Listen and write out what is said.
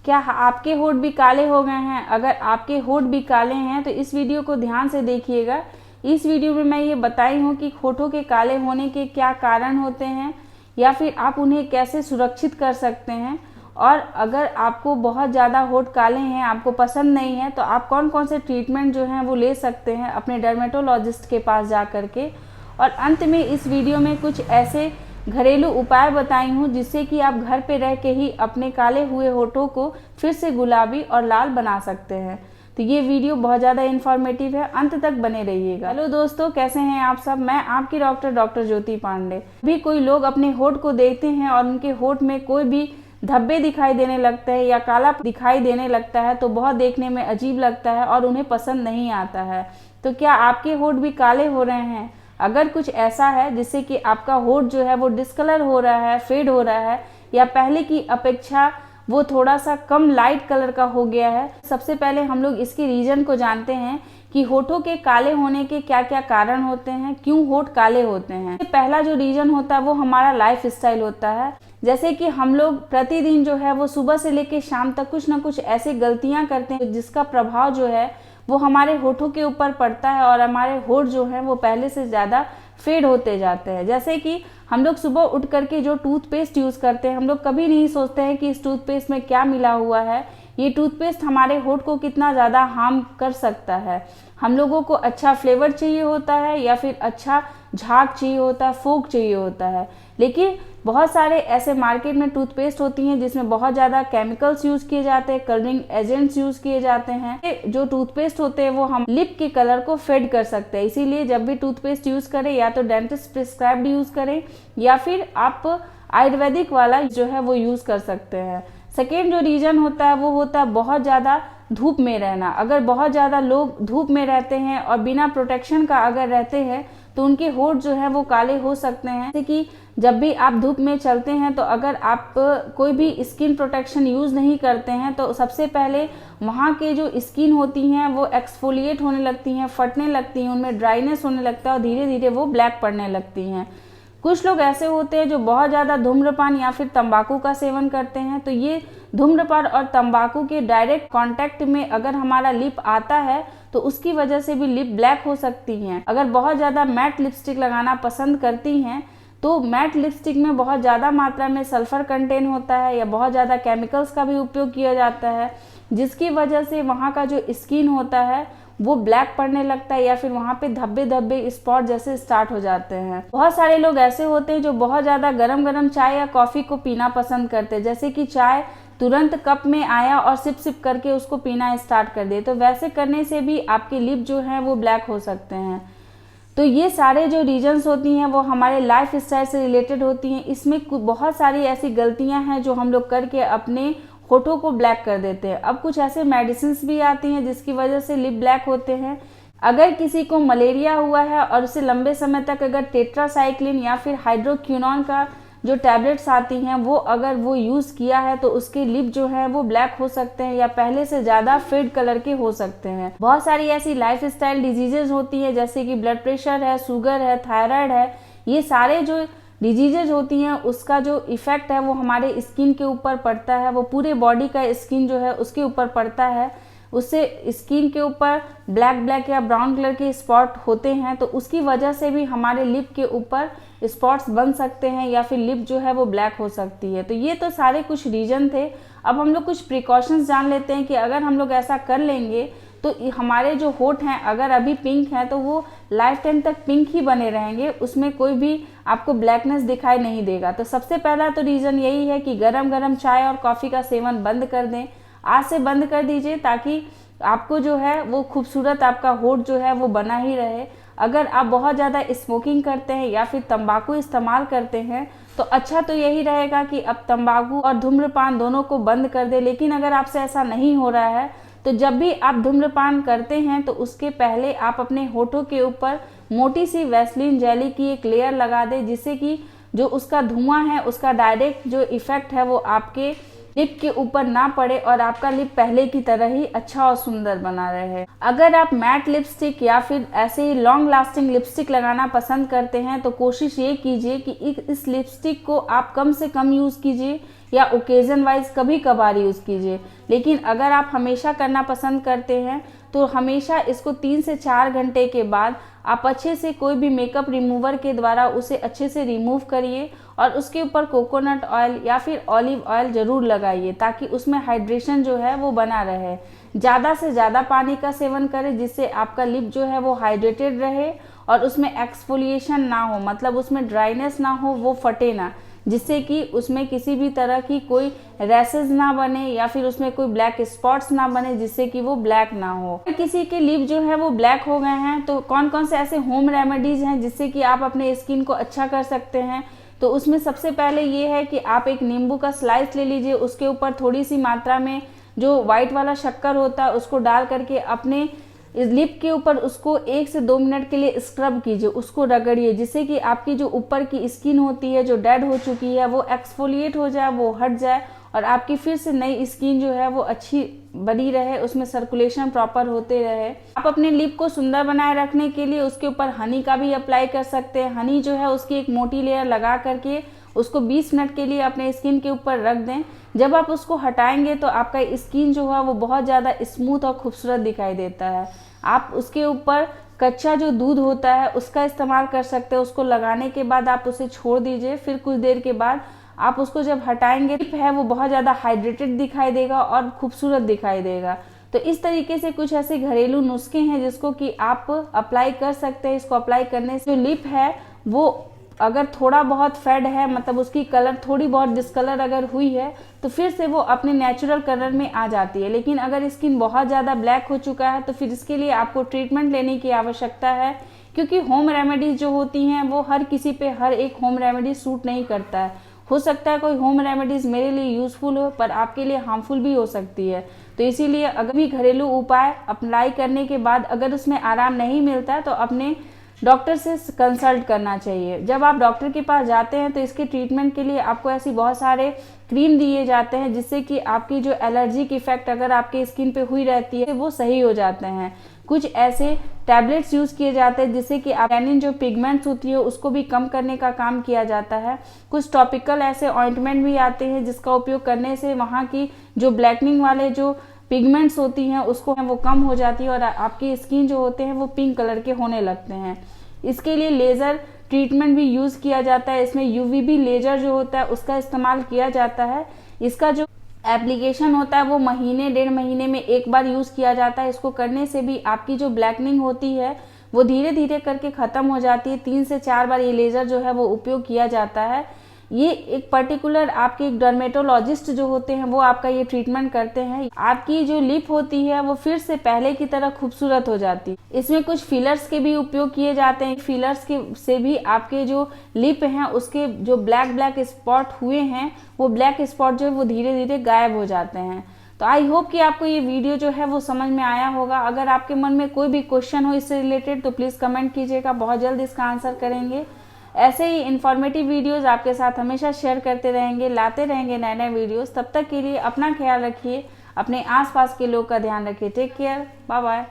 क्या आपके होठ भी काले हो गए हैं? अगर आपके होठ भी काले हैं तो इस वीडियो को ध्यान से देखिएगा। इस वीडियो में मैं ये बताई हूँ कि होठों के काले होने के क्या कारण होते हैं या फिर आप उन्हें कैसे सुरक्षित कर सकते हैं। और अगर आपको बहुत ज़्यादा होठ काले हैं, आपको पसंद नहीं है, तो आप कौन कौन से ट्रीटमेंट जो हैं वो ले सकते हैं अपने डर्मेटोलॉजिस्ट के पास जा कर के। और अंत में इस वीडियो में कुछ ऐसे घरेलू उपाय बताई हूँ जिससे कि आप घर पे रह के ही अपने काले हुए होठों को फिर से गुलाबी और लाल बना सकते हैं। तो ये वीडियो बहुत ज़्यादा इन्फॉर्मेटिव है, अंत तक बने रहिएगा। हेलो दोस्तों, कैसे हैं आप सब? मैं आपकी डॉक्टर ज्योति पांडे। भी कोई लोग अपने होठ को देखते हैं और उनके होठ में कोई भी धब्बे दिखाई देने लगता है या काला दिखाई देने लगता है तो बहुत देखने में अजीब लगता है और उन्हें पसंद नहीं आता है। तो क्या आपके होठ भी काले हो रहे हैं? अगर कुछ ऐसा है जिससे कि आपका होठ जो है वो डिस्कलर हो रहा है, फेड हो रहा है, या पहले की अपेक्षा वो थोड़ा सा कम लाइट कलर का हो गया है, सबसे पहले हम लोग इसके रीजन को जानते हैं कि होठों के काले होने के क्या क्या कारण होते हैं, क्यों होठ काले होते हैं। पहला जो रीजन होता है वो हमारा लाइफ स्टाइल होता है। जैसे कि हम लोग प्रतिदिन जो है वो सुबह से लेकर शाम तक कुछ ना कुछ ऐसे गलतियां करते हैं जिसका प्रभाव जो है वो हमारे होठों के ऊपर पड़ता है और हमारे होठ जो हैं वो पहले से ज़्यादा फेड होते जाते हैं। जैसे कि हम लोग सुबह उठ करके जो टूथपेस्ट यूज़ करते हैं, हम लोग कभी नहीं सोचते हैं कि इस टूथपेस्ट में क्या मिला हुआ है, ये टूथपेस्ट हमारे होठ को कितना ज़्यादा हार्म कर सकता है। हम लोगों को अच्छा फ्लेवर चाहिए होता है या फिर अच्छा झाग चाहिए होता है, फोक चाहिए होता है, लेकिन बहुत सारे ऐसे मार्केट में टूथपेस्ट होती हैं जिसमें बहुत ज़्यादा केमिकल्स यूज़ किए जाते हैं, कलरिंग एजेंट्स यूज़ किए जाते हैं। जो टूथपेस्ट होते हैं वो हम लिप के कलर को फेड कर सकते हैं। इसीलिए जब भी टूथपेस्ट यूज़ करें या तो डेंटिस्ट प्रिस्क्राइब्ड यूज़ करें या फिर आप आयुर्वेदिक वाला जो है वो यूज़ कर सकते हैं। सेकेंड जो रीज़न होता है वो होता है बहुत ज़्यादा धूप में रहना। अगर बहुत ज़्यादा लोग धूप में रहते हैं और बिना प्रोटेक्शन का अगर रहते हैं तो उनके होठ जो है वो काले हो सकते हैं। जैसे कि जब भी आप धूप में चलते हैं तो अगर आप कोई भी स्किन प्रोटेक्शन यूज़ नहीं करते हैं तो सबसे पहले वहाँ के जो स्किन होती हैं वो एक्सफोलिएट होने लगती हैं, फटने लगती हैं, उनमें ड्राइनेस होने लगता है और धीरे धीरे वो ब्लैक पड़ने लगती हैं। कुछ लोग ऐसे होते हैं जो बहुत ज़्यादा धूम्रपान या फिर तंबाकू का सेवन करते हैं। तो ये धूम्रपान और तंबाकू के डायरेक्ट कांटेक्ट में अगर हमारा लिप आता है तो उसकी वजह से भी लिप ब्लैक हो सकती हैं। अगर बहुत ज़्यादा मैट लिपस्टिक लगाना पसंद करती हैं तो मैट लिपस्टिक में बहुत ज़्यादा मात्रा में सल्फर कंटेन होता है या बहुत ज़्यादा केमिकल्स का भी उपयोग किया जाता है, जिसकी वजह से वहाँ का जो स्किन होता है वो ब्लैक पड़ने लगता है या फिर वहाँ पे धब्बे धब्बे स्पॉट जैसे स्टार्ट हो जाते हैं। बहुत सारे लोग ऐसे होते हैं जो बहुत ज़्यादा गरम गरम चाय या कॉफ़ी को पीना पसंद करते हैं। जैसे कि चाय तुरंत कप में आया और सिप सिप करके उसको पीना स्टार्ट कर दे, तो वैसे करने से भी आपके लिप जो हैं वो ब्लैक हो सकते हैं। तो ये सारे जो रीजन्स होती हैं वो हमारे लाइफ स्टाइल से रिलेटेड होती हैं। इसमें बहुत सारी ऐसी गलतियां हैं जो हम लोग करके अपने होठों को ब्लैक कर देते हैं। अब कुछ ऐसे मेडिसिन्स भी आती हैं जिसकी वजह से लिप ब्लैक होते हैं। अगर किसी को मलेरिया हुआ है और उसे लंबे समय तक अगर टेट्रासाइक्लिन या फिर हाइड्रोक्विनोन का जो टैबलेट्स आती हैं वो अगर वो यूज़ किया है तो उसके लिप जो है वो ब्लैक हो सकते हैं या पहले से ज़्यादा फेड कलर के हो सकते हैं। बहुत सारी ऐसी लाइफ स्टाइल डिजीजेज होती है जैसे कि ब्लड प्रेशर है, शुगर है, थायराइड है। ये सारे जो डिजीजेज होती हैं उसका जो इफेक्ट है वो हमारे स्किन के ऊपर पड़ता है, वो पूरे बॉडी का स्किन जो है उसके ऊपर पड़ता है। उससे स्किन के ऊपर ब्लैक ब्लैक या ब्राउन कलर के स्पॉट होते हैं, तो उसकी वजह से भी हमारे लिप के ऊपर स्पॉट्स बन सकते हैं या फिर लिप जो है वो ब्लैक हो सकती है। तो ये तो सारे कुछ रीजन थे। अब हम लोग कुछ प्रिकॉशंस जान लेते हैं कि अगर हम लोग ऐसा कर लेंगे तो हमारे जो होठ हैं अगर अभी पिंक हैं तो वो लाइफ टाइम तक पिंक ही बने रहेंगे, उसमें कोई भी आपको ब्लैकनेस दिखाई नहीं देगा। तो सबसे पहला तो रीज़न यही है कि गरम गरम चाय और कॉफ़ी का सेवन बंद कर दें। आज से बंद कर दीजिए ताकि आपको जो है वो खूबसूरत आपका होठ जो है वो बना ही रहे। अगर आप बहुत ज़्यादा स्मोकिंग करते हैं या फिर तंबाकू इस्तेमाल करते हैं तो अच्छा तो यही रहेगा कि अब तंबाकू और धूम्रपान दोनों को बंद कर दे। लेकिन अगर आपसे ऐसा नहीं हो रहा है तो जब भी आप धूम्रपान करते हैं तो उसके पहले आप अपने होठों के ऊपर मोटी सी वैसलीन जेली की एक लेयर लगा दें, जिससे कि जो उसका धुआं है उसका डायरेक्ट जो इफेक्ट है वो आपके लिप के ऊपर ना पड़े और आपका लिप पहले की तरह ही अच्छा और सुंदर बना रहे। अगर आप मैट लिपस्टिक या फिर ऐसे ही लॉन्ग लास्टिंग लिपस्टिक लगाना पसंद करते हैं तो कोशिश ये कीजिए कि इस लिपस्टिक को आप कम से कम यूज़ कीजिए या ओकेजन वाइज कभी कभार यूज़ कीजिए। लेकिन अगर आप हमेशा करना पसंद करते हैं तो हमेशा इसको 3 से 4 घंटे के बाद आप अच्छे से कोई भी मेकअप रिमूवर के द्वारा उसे अच्छे से रिमूव करिए और उसके ऊपर कोकोनट ऑयल या फिर ऑलिव ऑयल ज़रूर लगाइए, ताकि उसमें हाइड्रेशन जो है वो बना रहे। ज़्यादा से ज़्यादा पानी का सेवन करें, जिससे आपका लिप जो है वो हाइड्रेटेड रहे और उसमें एक्सफोलिएशन ना हो, मतलब उसमें ड्राइनेस ना हो, वो फटे ना, जिससे कि उसमें किसी भी तरह की कोई रैसेस ना बने या फिर उसमें कोई ब्लैक स्पॉट्स ना बने, जिससे कि वो ब्लैक ना हो। किसी के लिप जो है वो ब्लैक हो गए हैं तो कौन कौन से ऐसे होम रेमेडीज हैं जिससे कि आप अपने स्किन को अच्छा कर सकते हैं, तो उसमें सबसे पहले ये है कि आप एक नींबू का स्लाइस ले लीजिए, उसके ऊपर थोड़ी सी मात्रा में जो व्हाइट वाला शक्कर होता है उसको डाल करके अपने इस लिप के ऊपर उसको 1 से 2 मिनट के लिए स्क्रब कीजिए, उसको रगड़िए, जिससे कि आपकी जो ऊपर की स्किन होती है जो डेड हो चुकी है वो एक्सफोलिएट हो जाए, वो हट जाए और आपकी फिर से नई स्किन जो है वो अच्छी बनी रहे, उसमें सर्कुलेशन प्रॉपर होते रहे। आप अपने लिप को सुंदर बनाए रखने के लिए उसके ऊपर हनी का भी अप्लाई कर सकते हैं। हनी जो है उसकी एक मोटी लेयर लगा करके उसको 20 मिनट के लिए अपने स्किन के ऊपर रख दें। जब आप उसको हटाएंगे तो आपका स्किन जो है वो बहुत ज़्यादा स्मूथ और खूबसूरत दिखाई देता है। आप उसके ऊपर कच्चा जो दूध होता है उसका इस्तेमाल कर सकते हैं, उसको लगाने के बाद आप उसे छोड़ दीजिए, फिर कुछ देर के बाद आप उसको जब हटाएंगे लिप है वो बहुत ज़्यादा हाइड्रेटेड दिखाई देगा और खूबसूरत दिखाई देगा। तो इस तरीके से कुछ ऐसे घरेलू नुस्खे हैं जिसको कि आप अप्लाई कर सकते हैं। इसको अप्लाई करने से जो लिप है वो अगर थोड़ा बहुत फेड है, मतलब उसकी कलर थोड़ी बहुत डिस्कलर अगर हुई है तो फिर से वो अपने नेचुरल कलर में आ जाती है। लेकिन अगर स्किन बहुत ज़्यादा ब्लैक हो चुका है तो फिर इसके लिए आपको ट्रीटमेंट लेने की आवश्यकता है, क्योंकि होम रेमेडीज जो होती हैं वो हर किसी पे हर एक होम रेमेडी सूट नहीं करता है। हो सकता है कोई होम रेमेडीज मेरे लिए यूज़फुल हो पर आपके लिए हार्मफुल भी हो सकती है। तो इसीलिए अगर भी घरेलू उपाय अप्लाई करने के बाद अगर उसमें आराम नहीं मिलता है तो अपने डॉक्टर से कंसल्ट करना चाहिए। जब आप डॉक्टर के पास जाते हैं तो इसके ट्रीटमेंट के लिए आपको ऐसी बहुत सारे क्रीम दिए जाते हैं जिससे कि आपकी जो एलर्जिक इफेक्ट अगर आपके स्किन पे हुई रहती है वो सही हो जाते हैं। कुछ ऐसे टैबलेट्स यूज़ किए जाते हैं जिससे कि टैनिन जो पिगमेंट्स होती है उसको भी कम करने का काम किया जाता है। कुछ टॉपिकल ऐसे ऑइंटमेंट भी आते हैं जिसका उपयोग करने से वहाँ की जो ब्लैकनिंग वाले जो पिगमेंट्स होती हैं उसको वो कम हो जाती है और आपकी स्किन जो होते हैं वो पिंक कलर के होने लगते हैं। इसके लिए लेज़र ट्रीटमेंट भी यूज़ किया जाता है। इसमें यूवीबी लेजर जो होता है उसका इस्तेमाल किया जाता है। इसका जो एप्लीकेशन होता है वो महीने 1.5 महीने में एक बार यूज़ किया जाता है। इसको करने से भी आपकी जो ब्लैकनिंग होती है वो धीरे धीरे करके ख़त्म हो जाती है। 3 से 4 बार ये लेज़र जो है वो उपयोग किया जाता है। ये एक पर्टिकुलर आपके एक डर्मेटोलॉजिस्ट जो होते हैं वो आपका ये ट्रीटमेंट करते हैं। आपकी जो लिप होती है वो फिर से पहले की तरह खूबसूरत हो जाती है। इसमें कुछ फिलर्स के भी उपयोग किए जाते हैं। फिलर्स के से भी आपके जो लिप हैं उसके जो ब्लैक स्पॉट हुए हैं वो ब्लैक स्पॉट जो है वो धीरे धीरे गायब हो जाते हैं। तो आई होप कि आपको ये वीडियो जो है वो समझ में आया होगा। अगर आपके मन में कोई भी क्वेश्चन हो इससे रिलेटेड तो प्लीज़ कमेंट कीजिएगा, बहुत जल्द इसका आंसर करेंगे। ऐसे ही इन्फॉर्मेटिव वीडियोस आपके साथ हमेशा शेयर करते रहेंगे, लाते रहेंगे नए नए वीडियोस। तब तक के लिए अपना ख्याल रखिए, अपने आसपास के लोग का ध्यान रखिए। Take care, bye bye.